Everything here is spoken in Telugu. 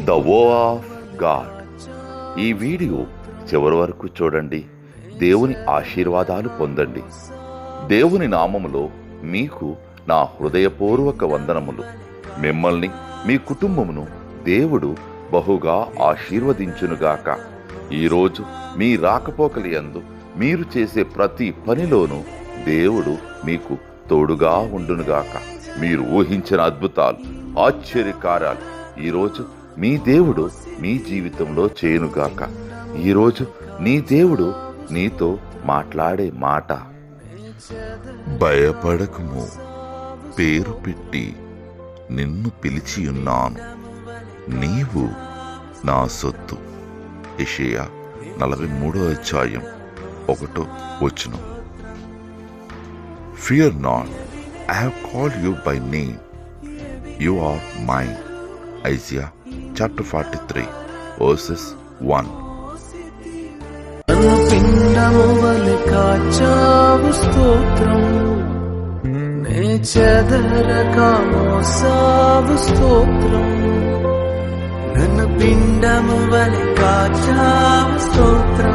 ద వో ఆఫ్ గాడ్. ఈ వీడియో చివరి వరకు చూడండి. దేవుని ఆశీర్వాదాలు పొందండి. దేవుని నామములో మీకు నా హృదయపూర్వక వందనములు. మిమ్మల్ని మీ కుటుంబమును దేవుడు బహుగా ఆశీర్వదించునుగాక. ఈరోజు మీ రాకపోకలి యందు మీరు చేసే ప్రతి పనిలోనూ దేవుడు మీకు తోడుగా ఉండునుగాక. మీరు ఊహించిన అద్భుతాలు, ఆశ్చర్యకార్యాలు ఈరోజు మీ దేవుడు మీ జీవితంలో చేయునుగాక. ఈరోజు నీ దేవుడు నీతో మాట్లాడే మాట, భయపడకుము, పేరు పెట్టి నిన్ను పిలిచియున్నాను, నీవు నా సొత్తు. యెషయా 43:1. Fear not, I have called you by name, you are mine. Isaiah chapter 43:1. నన్ను పిండము వలె కాచావు స్తోత్రం, నే చెదరక మోసావు స్తోత్రం. నన్ను పిండము వలె కాచావు స్తోత్రం,